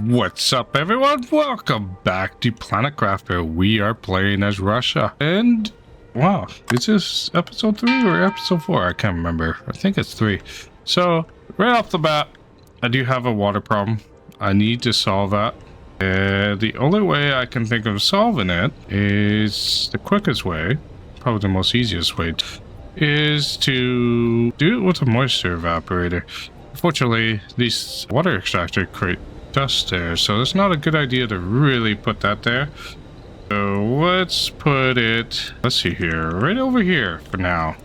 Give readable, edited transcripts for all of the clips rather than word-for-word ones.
What's up, everyone? Welcome back to Planet Crafter. We are playing as Russia. And, wow, is this episode 3 or episode 4? I can't remember. I think it's 3. So, right off the bat, I do have a water problem. I need to solve that. The only way I can think of solving it is the quickest way, probably the most easiest way, is to do it with a moisture evaporator. Unfortunately, these water extractor create dust there, so it's not a good idea to really put that there. So let's put it, let's see here, right over here for now.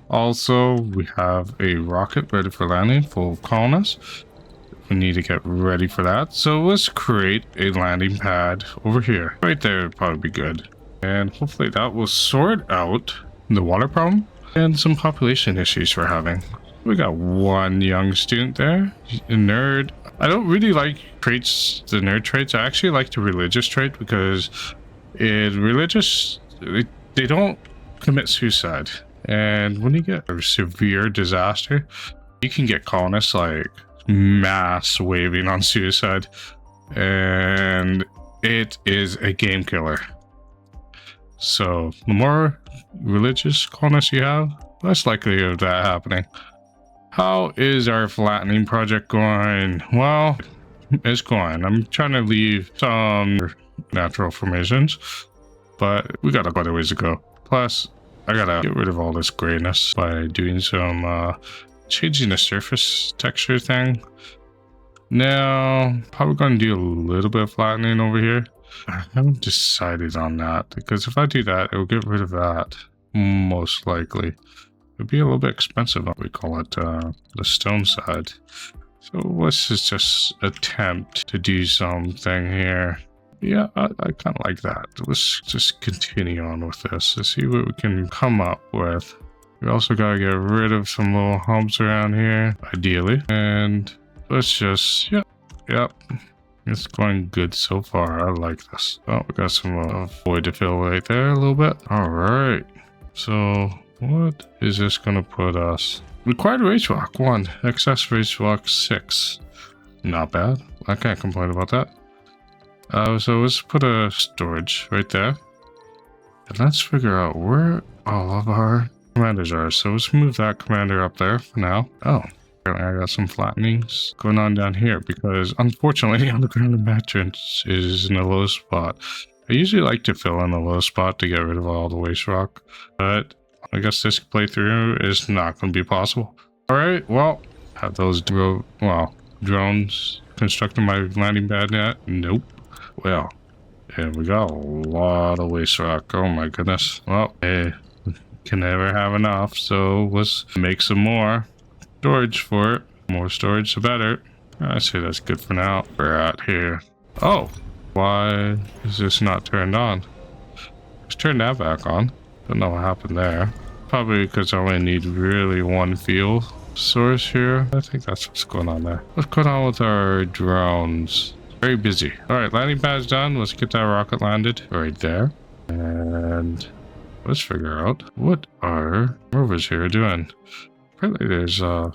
Also, we have a rocket ready for landing, full of colonists. We need to get ready for that. So let's create a landing pad over here. Right there would probably be good. And hopefully that will sort out the water problem and some population issues we're having. We got one young student there, a nerd. I don't really like traits, the nerd traits. I actually like the religious trait because they don't commit suicide. And when you get a severe disaster, you can get colonists like mass waving on suicide. And it is a game killer. So the more religious colonists you have, less likely of that happening. How is our flattening project going? Well, it's going. I'm trying to leave some natural formations, but we got quite a ways to go. Plus, I gotta get rid of all this grayness by doing some changing the surface texture thing. Now, probably going to do a little bit of flattening over here. I haven't decided on that, because if I do that, it will get rid of that, most likely. It'd be a little bit expensive, we call it the stone side. So let's just attempt to do something here. Yeah, I kind of like that. Let's just continue on with this to see what we can come up with. We also got to get rid of some little humps around here, ideally. And let's just, yep. It's going good so far. I like this. Oh, we got some void to fill right there a little bit. All right. So what is this going to put us? Required race rock 1, excess race rock 6. Not bad. I can't complain about that. So let's put a storage right there. And let's figure out where all of our commanders are. So let's move that commander up there for now. Oh, I got some flattenings going on down here because unfortunately the underground entrance is in a low spot. I usually like to fill in a low spot to get rid of all the waste rock, but I guess this playthrough is not going to be possible. Alright, well, have those drones constructing my landing pad yet? Nope. Well, yeah, we got a lot of waste rock. Oh my goodness. Well, hey, can never have enough, so let's make some more storage for it. More storage, the better. I say that's good for now. We're out here. Oh, why is this not turned on? Let's turn that back on. Don't know what happened there. Probably because I only need really one fuel source here. I think that's what's going on there. What's going on with our drones? Very busy. Alright, landing pad's done. Let's get that rocket landed right there. And let's figure out what our rovers here are doing. Apparently there's some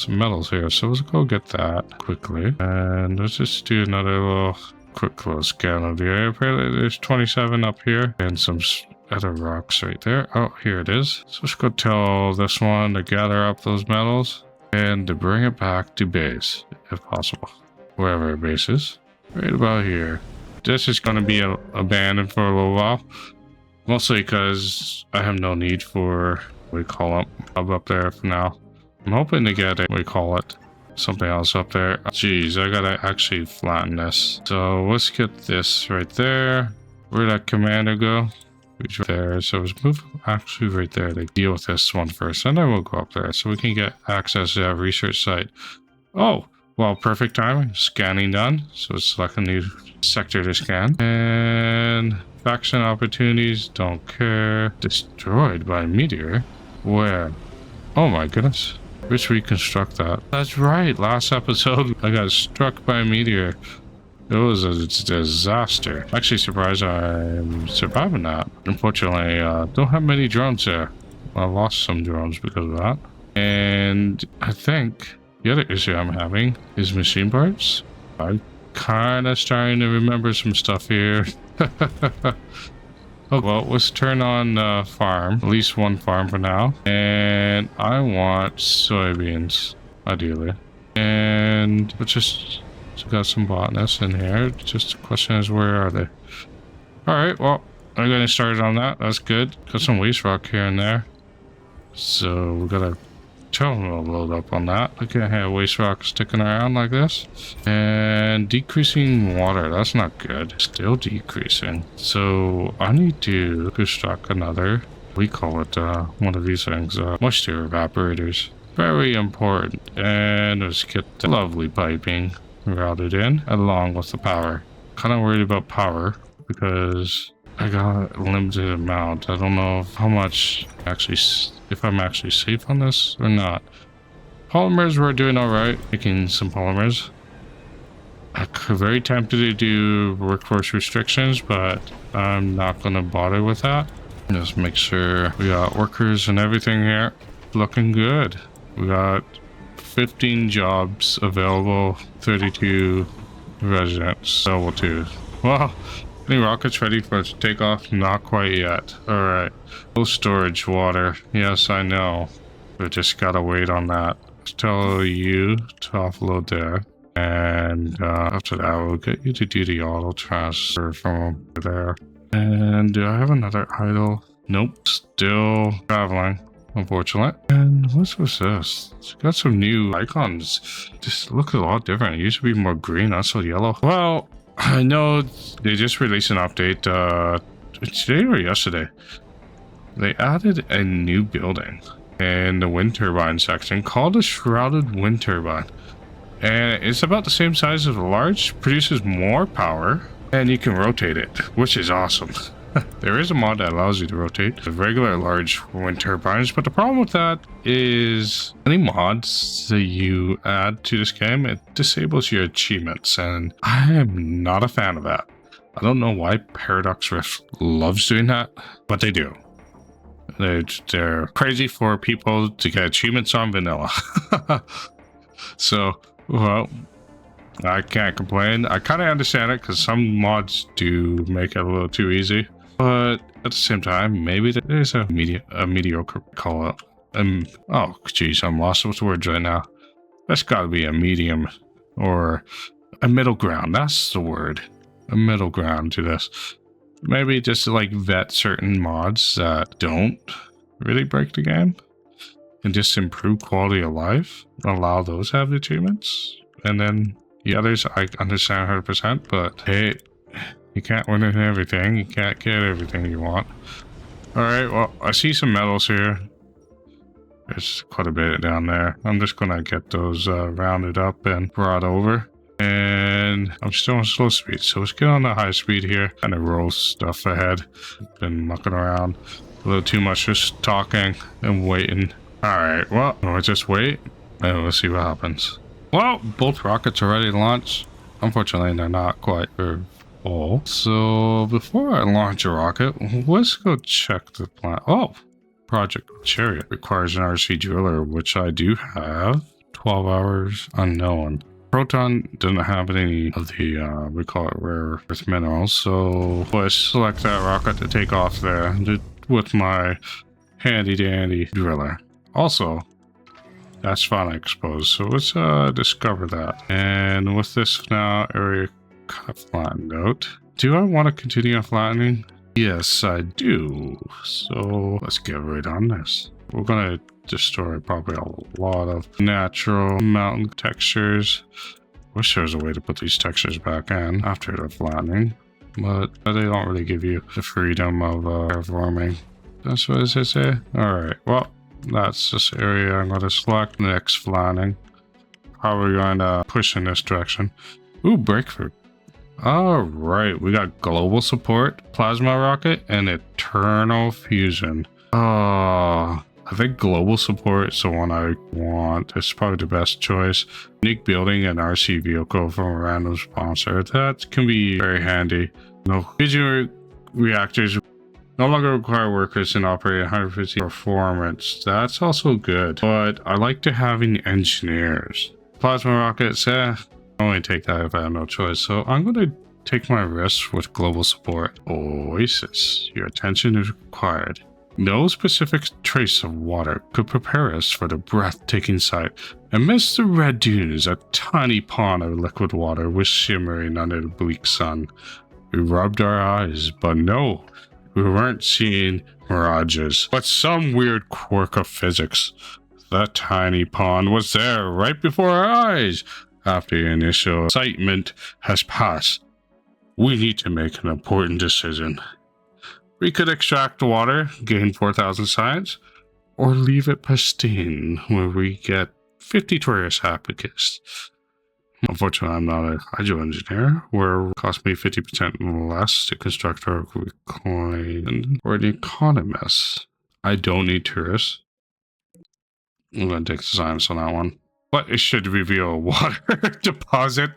metals here, so let's go get that quickly. And let's just do another little quick close scan of the area. Apparently there's 27 up here and some other rocks right there. Oh, here it is. So let's go tell this one to gather up those metals and to bring it back to base, if possible. Wherever our base is. Right about here. This is going to be abandoned for a little while. Mostly because I have no need for, what we call it, hub up there for now. I'm hoping to get a, what we call it, something else up there. Jeez, I gotta actually flatten this. So let's get this right there. Where'd that commander go? He's right there. So let's move actually right there to deal with this one first. And then we'll go up there so we can get access to that research site. Oh, well, perfect timing. Scanning done. So let's select a new sector to scan. And faction opportunities, don't care. Destroyed by meteor? Where? Oh my goodness. Wish we construct that. That's right. Last episode, I got struck by a meteor. It was a disaster. Actually surprised I'm surviving that. Unfortunately, don't have many drones there. I lost some drones because of that. And I think the other issue I'm having is machine parts. I kind of starting to remember some stuff here. Oh, well, let's turn on farm. At least one farm for now. And I want soybeans, ideally. And let's just got some botanists in here. Just the question is, where are they? Alright, well, I'm getting started on that. That's good. Got some waste rock here and there. So we gotta tell them to load up on that. I can't have waste rock sticking around like this. And decreasing water, that's not good. Still decreasing. So I need to push stock another, we call it one of these things, moisture evaporators. Very important. And let's get the lovely piping routed in along with the power. Kind of worried about power because I got a limited amount. I don't know how much actually, if I'm actually safe on this or not. Polymers, we're doing all right, making some polymers. I'm very tempted to do workforce restrictions, but I'm not going to bother with that. Just make sure we got workers and everything here. Looking good. We got 15 jobs available, 32 residents, level 2. Well, any rockets ready for takeoff? Not quite yet. Alright. Low storage water. Yes, I know. We just gotta wait on that. Let's tell you to offload there. And after that, we'll get you to do the auto transfer from over there. And do I have another idle? Nope. Still traveling, unfortunately. And what's with this? It's got some new icons. Just look a lot different. It used to be more green, not so yellow. Well, I know they just released an update today or yesterday. They added a new building in the wind turbine section called a shrouded wind turbine. And it's about the same size as a large, produces more power, and you can rotate it, which is awesome. There is a mod that allows you to rotate the regular large wind turbines, but the problem with that is any mods that you add to this game, it disables your achievements, and I am not a fan of that. I don't know why Paradox Rift loves doing that, but they do. They're crazy for people to get achievements on vanilla. So, well, I can't complain. I kind of understand it because some mods do make it a little too easy. But at the same time, maybe there's a mediocre call out. Oh, geez, I'm lost with words right now. That's got to be a medium or a middle ground. That's the word. A middle ground to this. Maybe just to like vet certain mods that don't really break the game and just improve quality of life. Allow those to have the achievements. And then the others, I understand 100%, but hey, you can't win in everything. You can't get everything you want. Alright, well, I see some metals here. There's quite a bit down there. I'm just gonna get those rounded up and brought over. And I'm still on slow speed, so let's get on the high speed here. Kind of roll stuff ahead. Been mucking around a little too much, just talking and waiting. Alright, well, let's just wait and let's see what happens. Well, both rockets are ready to launch. Unfortunately, they're not quite full. So before I launch a rocket, let's go check the plan. Oh, Project Chariot requires an RC driller, which I do have. 12 hours unknown. Proton doesn't have any of the, we call it rare earth minerals. So let's select that rocket to take off there with my handy dandy driller. Also, that's finally exposed, so let's discover that. And with this now area kind of flattened out. Do I want to continue flattening? Yes, I do. So let's get right on this. We're gonna destroy probably a lot of natural mountain textures. Wish there was a way to put these textures back in after the flattening, but they don't really give you the freedom of terraforming. That's what I say. Alright, well, that's this area I'm going to select. Next flattening. How are we going to push in this direction? Ooh, breakthrough. Alright, we got global support, plasma rocket, and eternal fusion. I think global support is the one I want. It's probably the best choice. Unique building and RC vehicle from a random sponsor. That can be very handy. No fusion reactors no longer require workers and operate 150 performance. That's also good, but I like to having engineers. Plasma rockets, I only take that if I have no choice. So I'm going to take my risks with global support. Oasis. Your attention is required. No specific trace of water could prepare us for the breathtaking sight. Amidst the red dunes, a tiny pond of liquid water was shimmering under the bleak sun. We rubbed our eyes, but no, we weren't seeing mirages, but some weird quirk of physics. That tiny pond was there right before our eyes. After the initial excitement has passed, we need to make an important decision. We could extract the water, gain 4,000 science, or leave it pristine where we get 50 tourist applicants. Unfortunately, I'm not a hydro engineer, where it cost me 50% less to construct our coin or an economist. I don't need tourists. I'm going to take the science on that one. But it should reveal a water deposit.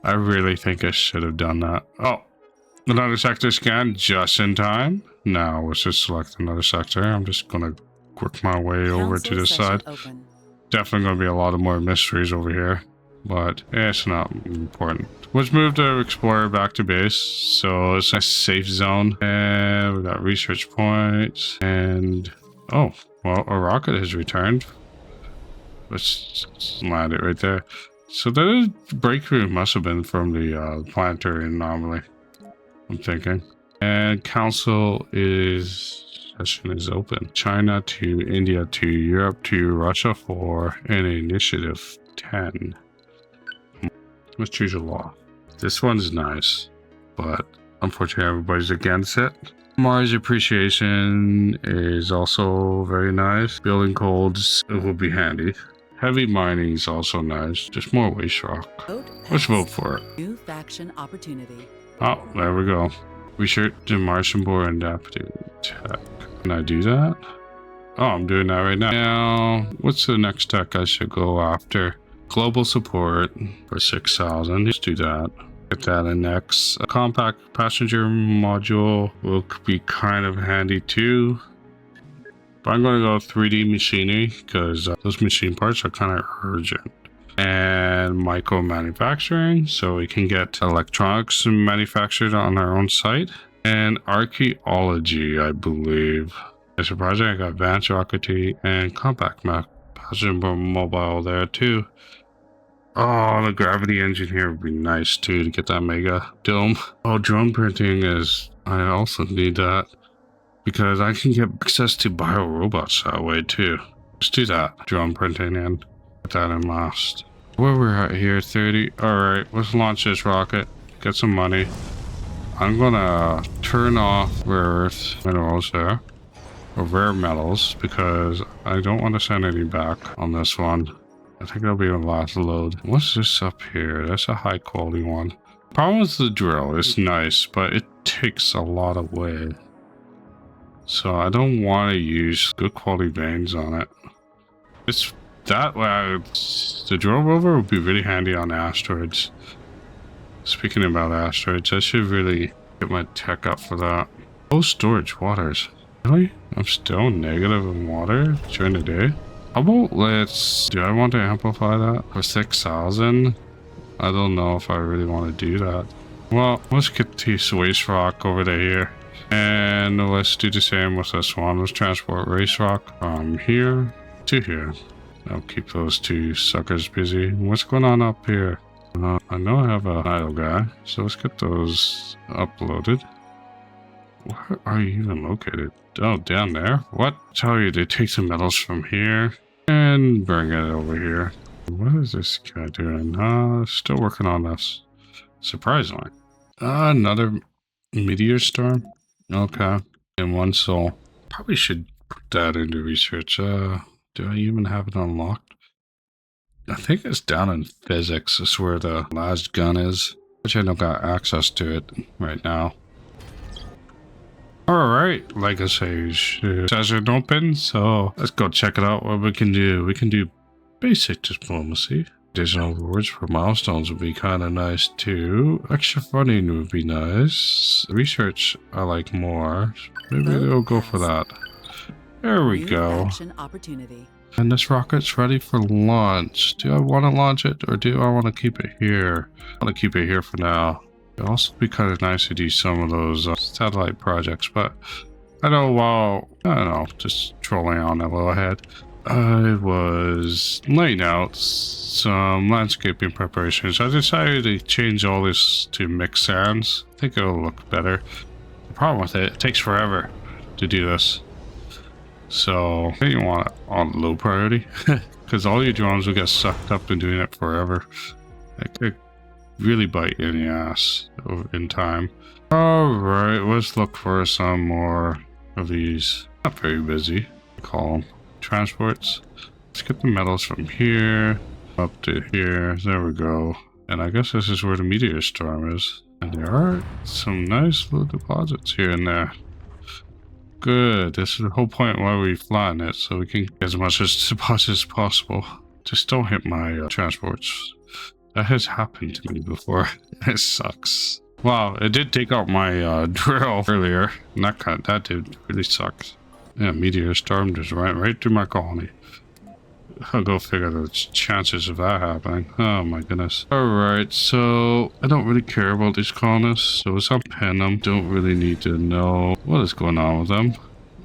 I really think I should have done that. Oh, another sector scan just in time. Now let's just select another sector. I'm just going to work my way over to this side. Open. Definitely going to be a lot of more mysteries over here, but it's not important. Let's move the explorer back to base. So it's a safe zone, and we got research points, and oh, well, a rocket has returned. Let's land it right there. So the breakthrough must have been from the planetary anomaly, I'm thinking. And council session is open. China to India to Europe to Russia for an initiative 10. Let's choose a law. This one's nice, but unfortunately everybody's against it. Mars appreciation is also very nice. Building codes, it will be handy. Heavy mining is also nice. Just more waste rock. Let's vote for it. New faction opportunity. Oh, there we go. Research the Martian born adaptive tech. Can I do that? Oh, I'm doing that right now. Now, what's the next tech I should go after? Global support for 6,000. Let's do that. Get that in next. A compact passenger module will be kind of handy too. But I'm going to go 3D machinery because those machine parts are kind of urgent. And micro manufacturing, so we can get electronics manufactured on our own site. And archaeology, I believe. It's surprising I got advanced rocketry and compact passenger mobile there too. Oh, the gravity engine here would be nice too to get that mega dome. Oh, drone printing is, I also need that because I can get access to bio robots that way too. Let's do that, drone printing, and put that in last. Where we're at here, 30. Alright, let's launch this rocket, get some money. I'm gonna turn off rare earth minerals there, or rare metals, because I don't want to send any back on this one. I think that'll be the last load. What's this up here? That's a high quality one. Problem with the drill, it's nice, but it takes a lot away. So I don't want to use good quality veins on it. It's that way, the drill rover would be really handy on asteroids. Speaking about asteroids, I should really get my tech up for that. Oh, storage waters. Really? I'm still negative in water during the day? How about do I want to amplify that for 6,000? I don't know if I really want to do that. Well, let's get this waste rock over to here. And let's do the same with this one. Let's transport waste rock from here to here. I'll keep those two suckers busy. What's going on up here? I know I have an idle guy, so let's get those uploaded. Where are you even located? Oh, down there? What? Tell you, they take some metals from here and bring it over here. What is this guy doing? Still working on this. Surprisingly. Another meteor storm? Okay. And one soul. Probably should put that into research. Do I even have it unlocked? I think it's down in physics. That's where the last gun is. Which I don't got access to it right now. Alright, like I say, session open, so let's go check it out. What we can do. We can do basic diplomacy. Additional rewards for milestones would be kind of nice too. Extra funding would be nice. Research I like more. Maybe we'll go for that. There we go. Opportunity. And this rocket's ready for launch. Do I want to launch it or do I want to keep it here? I want to keep it here for now. It'd also be kind of nice to do some of those satellite projects, but I know while, I don't know, just trolling on a little ahead, I was laying out some landscaping preparations. I decided to change all this to mixed sands. I think it'll look better. The problem with it takes forever to do this. So I didn't want it on low priority because all your drones will get sucked up in doing it forever. It could really bite you in the ass in time. Alright, let's look for some more of these. Not very busy. Call them transports. Let's get the metals from here up to here. There we go. And I guess this is where the meteor storm is. And there are some nice little deposits here and there. Good. This is the whole point why we flatten it, so we can get as much as deposits as possible. Just don't hit my transports. That has happened to me before. It sucks. Wow, it did take out my drill earlier, and that did really suck. Yeah, meteor storm just right through my colony. I'll go figure the chances of that happening. Oh my goodness. Alright, so I don't really care about these colonists, so let's unpin them. Don't really need to know what is going on with them.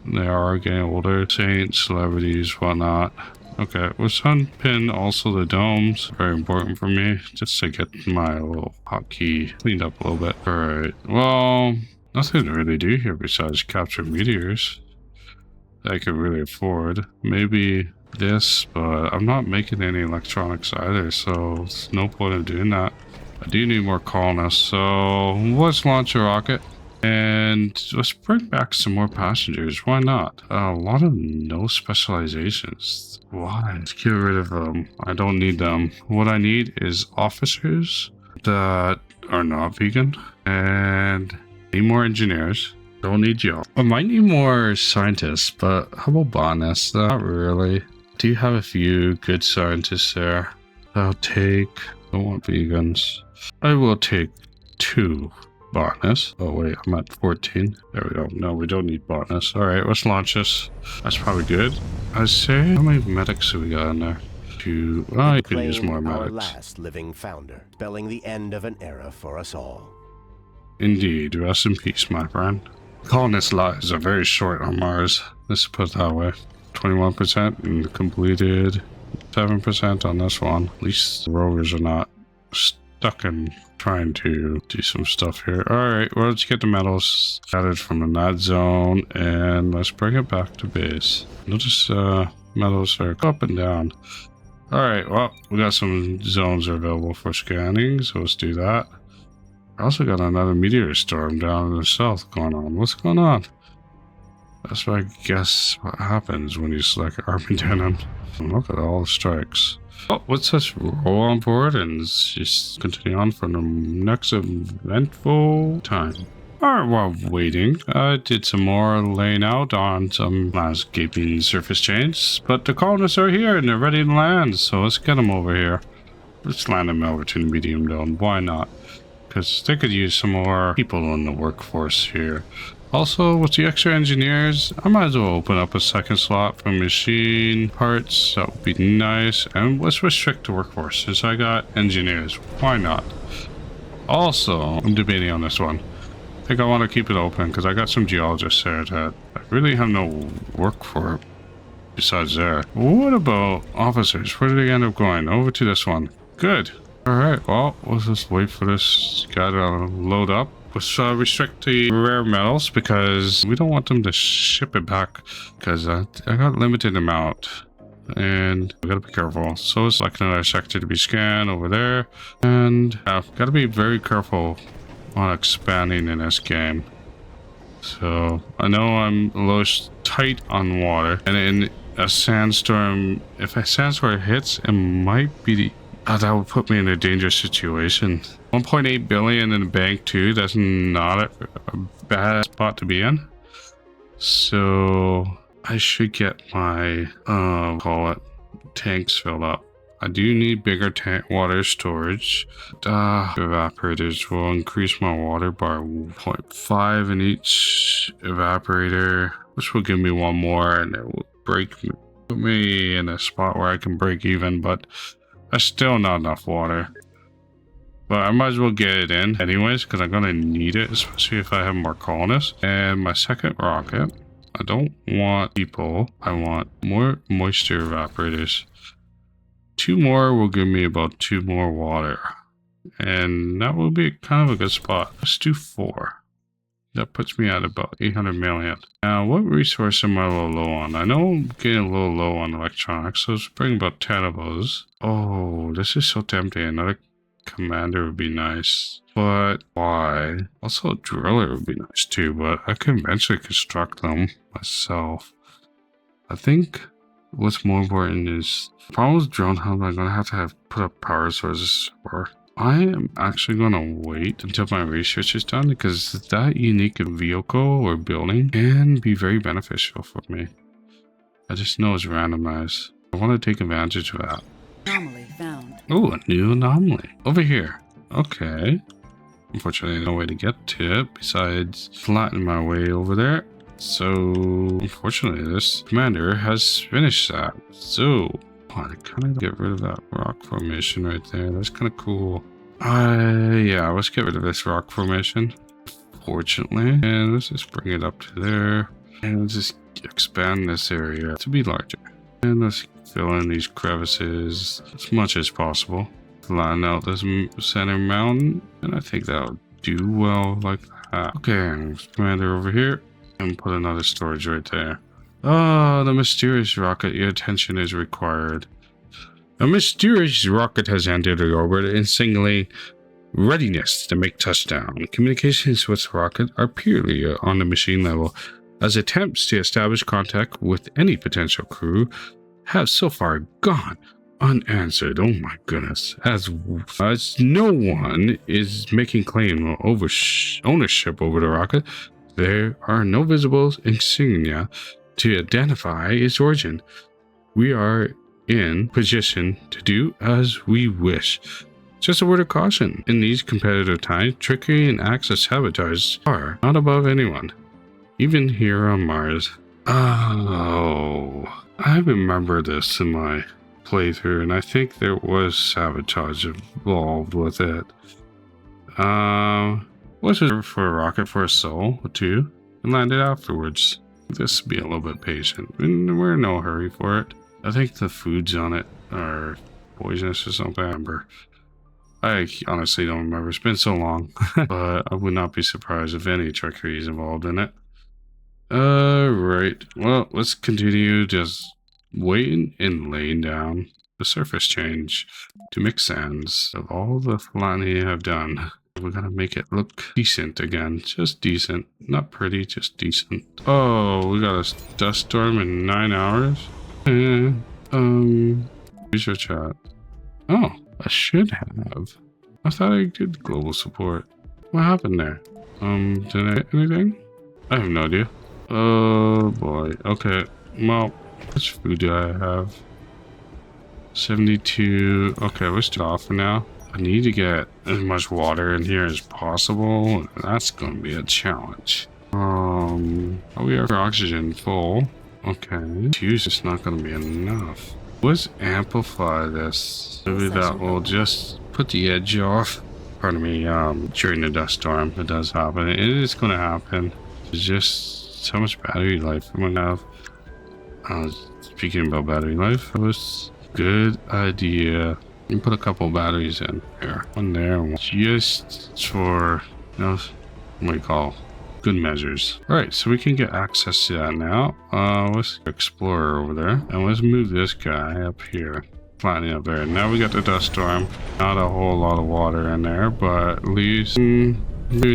They are getting older. Saints, celebrities, whatnot. Okay, let's unpin also the domes. Very important for me, just to get my little hotkey cleaned up a little bit. Alright, well, nothing to really do here besides capture meteors that I could really afford. Maybe this, but I'm not making any electronics either, so there's no point in doing that. I do need more colonists, so let's launch a rocket and let's bring back some more passengers. Why not? A lot of no specializations. Why? Let's get rid of them. I don't need them. What I need is officers that are not vegan, and need more engineers. Don't need y'all. I might need more scientists, but how about botanists? Not really. Do you have a few good scientists there? I'll take... I don't want vegans. I will take 2 botanists. Oh wait, I'm at 14. There we go. No, we don't need botanists. Alright, let's launch this. That's probably good. I say, how many medics have we got in there? 2. Oh, you could use more medics. Our last living founder, spelling the end of an era for us all. Indeed. Rest in peace, my friend. Colonist lives are very short on Mars. Let's put it that way. 21% and completed 7% on this one. At least the rovers are not stuck in trying to do some stuff here. Alright, well, let's get the metals added from that zone and let's bring it back to base. Notice metals are up and down. Alright, well, we got some zones are available for scanning, so let's do that. I also got another meteor storm down in the south going on. What's going on? That's what I guess what happens when you select Armageddon. Look at all the strikes. Well, let's just roll on board and just continue on for the next eventful time. Alright, while waiting, I did some more laying out on some landscaping surface chains, but the colonists are here and they're ready to land, so let's get them over here. Let's land them over to the medium dome. Why not? Because they could use some more people in the workforce here. Also, with the extra engineers, I might as well open up a second slot for machine parts. That would be nice. And let's restrict the workforce since I got engineers. Why not? Also, I'm debating on this one. I think I want to keep it open because I got some geologists there that I really have no work for besides there. What about officers? Where did they end up going? Over to this one. Good. Alright, well, let's just wait for this guy to load up. Let's restrict the rare metals because we don't want them to ship it back because I got limited amount and we gotta be careful. So it's like another sector to be scanned over there, and gotta be very careful on expanding in this game. So I know I'm a little tight on water, and in a sandstorm, if a sandstorm hits, it might be that would put me in a dangerous situation. 1.8 billion in the bank too. That's not a bad spot to be in. So I should get my tanks filled up. I do need bigger tank water storage. Evaporators will increase my water by 0.5 in each evaporator, which will give me one more, and it will break Put me in a spot where I can break even, but that's still not enough water. But I might as well get it in anyways, because I'm going to need it, especially if I have more colonists. And my second rocket, I don't want people. I want more moisture evaporators. 2 more will give me about 2 more water. And that will be kind of a good spot. Let's do 4. That puts me at about 800 million. Now, what resource am I a little low on? I know I'm getting a little low on electronics, so let's bring about 10 of those. Oh, this is so tempting. Another commander would be nice, but why? Also a driller would be nice too, but I can eventually construct them myself. I think what's more important is the problem with drone hub. I'm gonna have to put up power sources for. I am actually gonna wait until my research is done, because that unique vehicle or building can be very beneficial for me. I just know it's randomized. I want to take advantage of that. Anomaly found. Oh, a new anomaly. Over here. Okay. Unfortunately, no way to get to it besides flattening my way over there. So, unfortunately, this commander has finished that. So, I kind of get rid of that rock formation right there. That's kind of cool. Yeah, let's get rid of this rock formation. Fortunately. And let's just bring it up to there. And let's just expand this area to be larger. And let's fill in these crevices as much as possible. Line out this center mountain, and I think that'll do well like that. Okay, commander over here, and put another storage right there. Oh, the mysterious rocket, your attention is required. A mysterious rocket has entered the orbit and signaling readiness to make touchdown. Communications with the rocket are purely on the machine level, as attempts to establish contact with any potential crew have so far gone unanswered. Oh my goodness. As no one is making claim over ownership over the rocket, there are no visible insignia to identify its origin. We are in position to do as we wish. Just a word of caution. In these competitive times, trickery and acts of sabotage are not above anyone, even here on Mars. Oh, I remember this in my playthrough, and I think there was sabotage involved with it. Was it for a rocket for a soul or 2 and landed afterwards? Just be a little bit patient. We're in no hurry for it. I think the foods on it are poisonous or something. I remember. I honestly don't remember. It's been so long, but I would not be surprised if any trickery is involved in it. Right. Well, let's continue just waiting and laying down the surface change to mix sands of all the flattening I've done. We're gonna make it look decent again. Just decent. Not pretty, just decent. Oh, we got a dust storm in 9 hours? Research chat. Oh, I should have. I thought I did global support. What happened there? Did I hit anything? I have no idea. Oh boy. Okay. Well, how much food do I have? 72. Okay, let's do off for now. I need to get as much water in here as possible. That's going to be a challenge. We are oxygen full. Okay. 2 is just not going to be enough. Let's amplify this. Maybe that will just put the edge off. Pardon me, during the dust storm. It does happen. It is going to happen. It's just so much battery life I'm going to have. Speaking about battery life, it was a good idea. You can put a couple batteries in here. One there, one just for, you know, what do you call good measures. Alright, so we can get access to that now. Let's explore over there. And let's move this guy up here. Flattening up there. Now we got the dust storm. Not a whole lot of water in there, but at least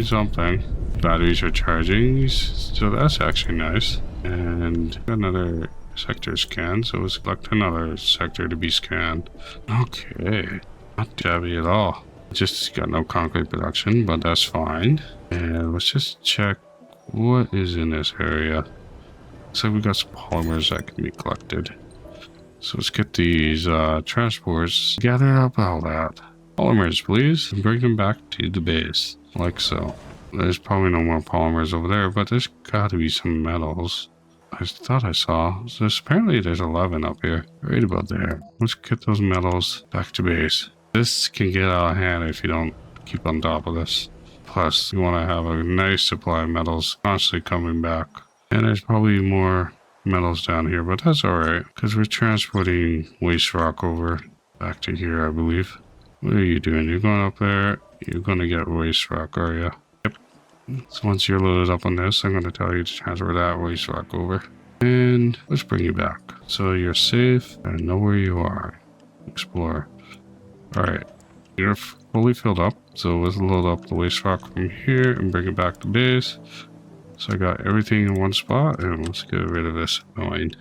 something. Batteries are charging, so that's actually nice. And another sector scan, so let's select another sector to be scanned. Okay, not shabby at all. Just got no concrete production, but that's fine. And let's just check what is in this area. So we got some polymers that can be collected. So let's get these transports, gather up all that. Polymers, please, and bring them back to the base, like so. There's probably no more polymers over there, but there's got to be some metals. I thought I saw. So apparently there's 11 up here. Right about there. Let's get those metals back to base. This can get out of hand if you don't keep on top of this. Plus, you want to have a nice supply of metals constantly coming back. And there's probably more metals down here, but that's alright. Because we're transporting waste rock over back to here, I believe. What are you doing? You're going up there. You're going to get waste rock, are you? Yep. So once you're loaded up on this, I'm going to tell you to transfer that waste rock over. And let's bring you back. So you're safe and know where you are. Explore. Alright. You're fully filled up. So let's load up the waste rock from here and bring it back to base. So I got everything in one spot, and let's get rid of this annoying.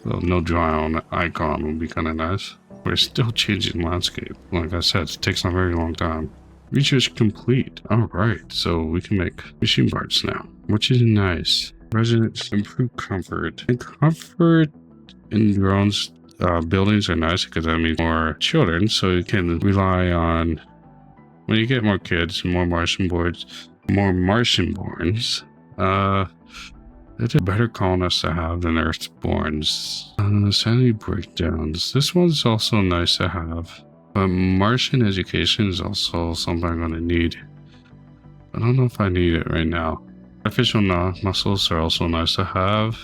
Well, no drown icon would be kind of nice. We're still changing landscape. Like I said, it takes a very long time. Research complete. Alright, so we can make machine parts now, which is nice. Residents improve comfort. And comfort in drones buildings are nice because that means more children, so you can rely on, when you get more kids, more Martian borns, it's a better colonist to have than Earthborns. Sanity breakdowns. This one's also nice to have. But Martian education is also something I'm going to need. I don't know if I need it right now. Artificial muscles are also nice to have.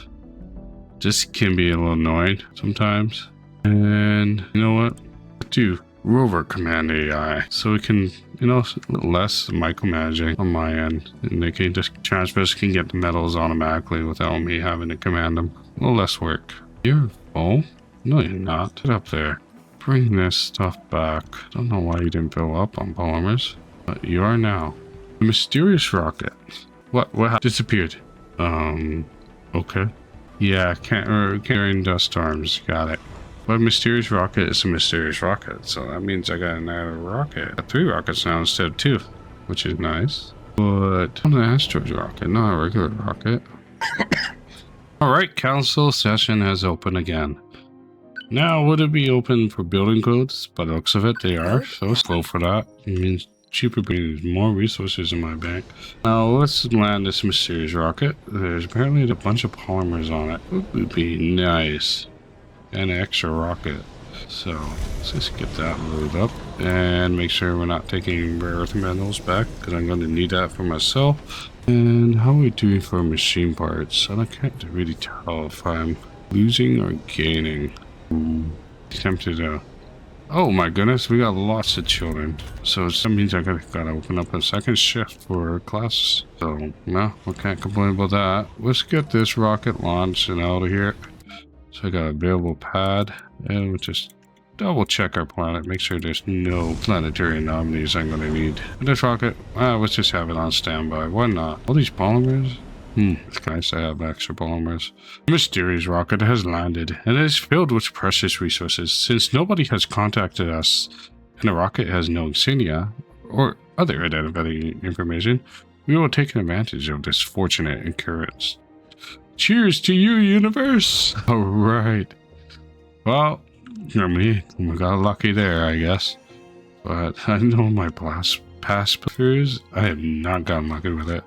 This can be a little annoying sometimes. And you know what? Do rover command AI. So we can, less micromanaging on my end. And they can just, transfers can get the metals automatically without me having to command them. A little less work. You're full? No, you're not. Get up there. Bring this stuff back. Don't know why you didn't fill up on polymers. But you are now. The mysterious rocket. What disappeared? Okay. Yeah, carrying dust storms. Got it. But mysterious rocket is a mysterious rocket, so that means I got another rocket. I got 3 rockets now instead of 2, which is nice. But I'm an asteroid rocket, not a regular rocket. Alright, council session has opened again. Now, would it be open for building codes? By the looks of it, they are, so let's go for that. It means cheaper brings more resources in my bank. Now, let's land this mysterious rocket. There's apparently a bunch of polymers on it. It would be nice. And an extra rocket. So let's just get that loaded up and make sure we're not taking rare earth metals back, because I'm going to need that for myself. And how are we doing for machine parts? I can't really tell if I'm losing or gaining. Tempted to. Oh my goodness, we got lots of children. So that means I gotta open up a second shift for classes. So no, we can't complain about that. Let's get this rocket launched and out of here. So I got a available pad, and we'll just double check our planet, make sure there's no planetary anomalies I'm going to need. And this rocket, let's just have it on standby. Why not? All these polymers? It's nice to have extra polymers. The mysterious rocket has landed, and it is filled with precious resources. Since nobody has contacted us, and the rocket has no insignia, or other identifying information, we will take advantage of this fortunate occurrence. Cheers to you, universe! Alright. Well, we got lucky there, I guess. But I know my past throughs, I have not gotten lucky with it.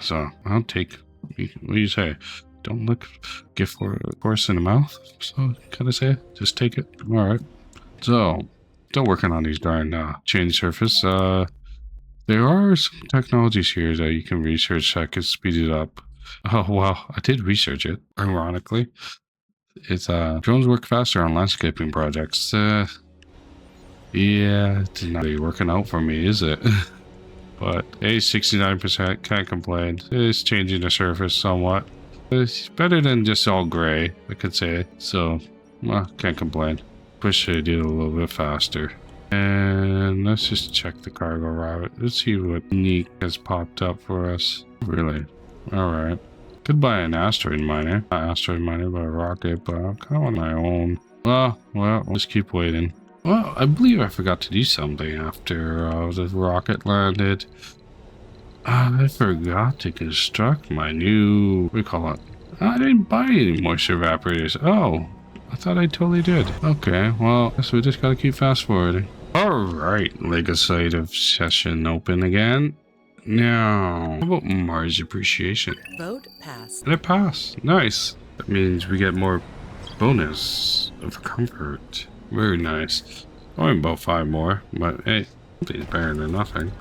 So, I'll take, what do you say? Don't look, gift for a horse in the mouth? So, can I say? Just take it? Alright. So, still working on these darn change surface. There are some technologies here that you can research that can speed it up. Oh, well, I did research it, ironically. It's, drones work faster on landscaping projects. Yeah, it's not really working out for me, is it? But, hey, 69%, can't complain. It's changing the surface somewhat. It's better than just all gray, I could say. So, well, can't complain. Wish I did a little bit faster. And let's just check the cargo route. Let's see what unique has popped up for us. Really? Alright. Could buy an asteroid miner. Not asteroid miner, but a rocket, but I'm kind of on my own. Well, let's keep waiting. Well, I believe I forgot to do something after the rocket landed. I forgot to construct my new... what do you call it? I didn't buy any moisture evaporators. Oh, I thought I totally did. Okay, well, I guess we just gotta keep fast forwarding. Alright, legislative session open again. Now, how about Mars appreciation? Vote passed. And it passed. Nice. That means we get more bonus of comfort. Very nice. Only about 5 more, but hey, it's better than nothing.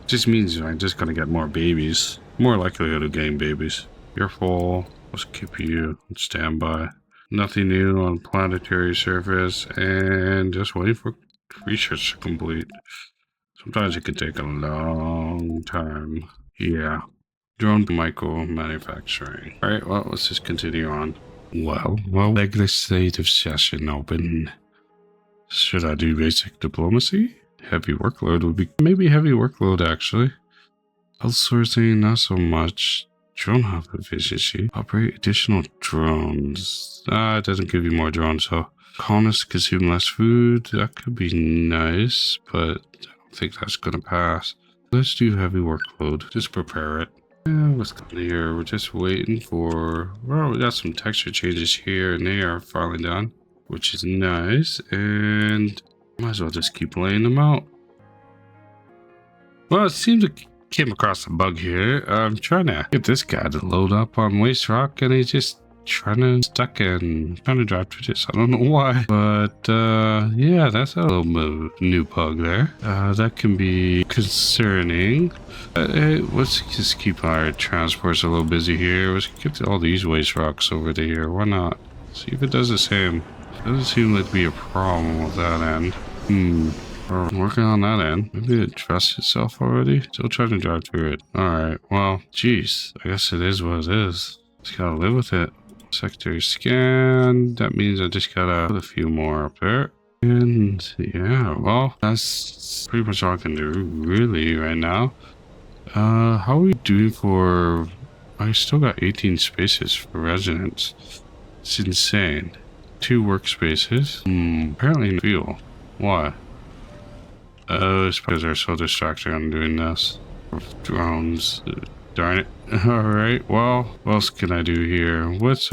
Just means I'm just gonna get more babies. More likelihood of getting babies. You're full. Let's keep you on standby. Nothing new on planetary surface, and just waiting for research to complete. Sometimes it could take a long time. Yeah. Drone micro manufacturing. Alright, well, let's just continue on. Well, legislative session open. Should I do basic diplomacy? Heavy workload would be maybe heavy workload actually. Outsourcing, not so much. Drone hub efficiency. Operate additional drones. It doesn't give you more drones, so colonists consume less food. That could be nice, but I don't think that's gonna pass. Let's do heavy workload. Just prepare it. Yeah, what's going here? We're just waiting for. Well, we got some texture changes here, and they are finally done, which is nice. And might as well just keep laying them out. Well, it seems I came across a bug here. I'm trying to get this guy to load up on waste rock, and he's just trying to drive through this. I don't know why, but yeah, that's a little bit of new bug there. That can be concerning. Hey, let's just keep our transports a little busy here. Let's get all these waste rocks over to here. Why not? See if it does the same. Doesn't seem like to be a problem with that end. We're working on that end. Maybe it trusts itself already. Still trying to drive through it. Alright, well, geez. I guess it is what it is. Just gotta live with it. Secondary scan. That means I just gotta put a few more up there. And yeah, well, that's pretty much all I can do really right now. How are we doing for... I still got 18 spaces for residents. It's insane. 2 workspaces. Apparently no fuel. Why? Oh, it's because they're so distracted on doing this. Drones. Darn it. Alright, well, what else can I do here? Let's,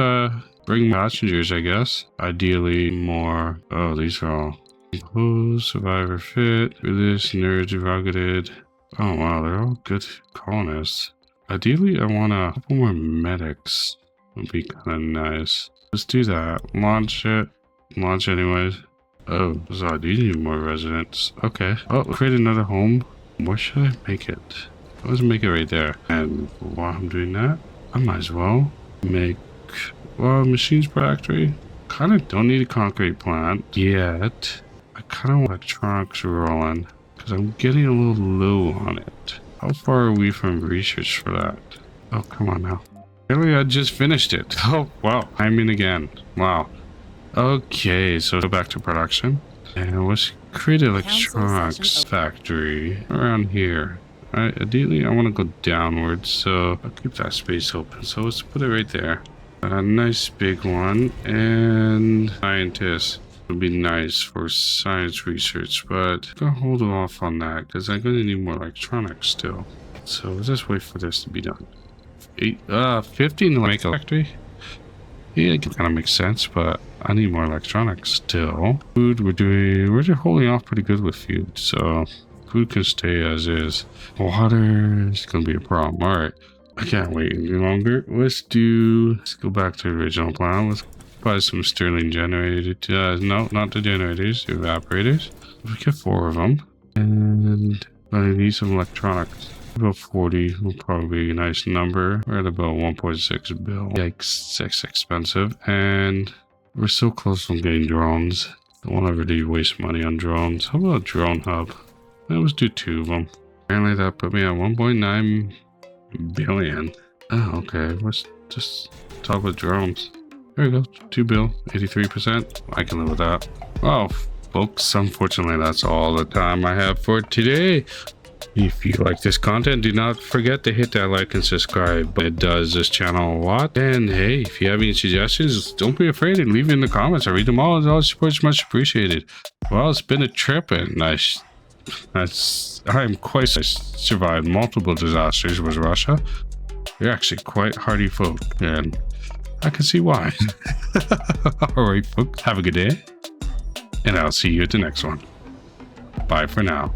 bring passengers, I guess. Ideally, more. Oh, these are all. Compose, survivor fit, religious, nerds, rugged. Oh, wow, they're all good colonists. Ideally, I want a couple more medics. Would be kind of nice. Let's do that. Launch it. Launch anyways. Oh, so I do need more residents. Okay. Oh, create another home. Where should I make it? Let's make it right there. And while I'm doing that, I might as well make, well, machines factory. Kind of don't need a concrete plant yet. I kind of want electronics rolling because I'm getting a little low on it. How far are we from research for that? Oh, come on now. Really, I just finished it. Oh, wow. I'm in again. Wow. Okay, so go back to production. And let's create an electronics factory around here. Alright, ideally I want to go downwards, so I'll keep that space open. So let's put it right there. A nice big one. And scientists would be nice for science research, but I'm gonna hold off on that because I'm gonna need more electronics still. So let's just wait for this to be done. 15 to make a factory? Yeah, it kind of makes sense, but I need more electronics still. Food, we're just holding off pretty good with food, so food can stay as is. Water is gonna be a problem. Alright, I can't wait any longer. Let's go back to the original plan. Let's buy some Sterling generators. No, not the generators, the evaporators. We get 4 of them. And I need some electronics. About 40 will probably be a nice number. We're at about 1.6 bill. Yikes, that's expensive. And we're so close from getting drones. Don't want to really waste money on drones. How about a drone hub? Let's do 2 of them. Apparently that put me at 1.9 billion. Oh, okay. Let's just talk about drones. There we go. 2 bill, 83%. I can live with that. Well, folks, unfortunately, that's all the time I have for today. If you like this content, do not forget to hit that like and subscribe. It does this channel a lot. And hey, if you have any suggestions, don't be afraid to leave it in the comments. I read them all. All support is much appreciated. Well, it's been a trip, and I survived multiple disasters with Russia. They're actually quite hardy folk, and I can see why. Alright, folks, have a good day, and I'll see you at the next one. Bye for now.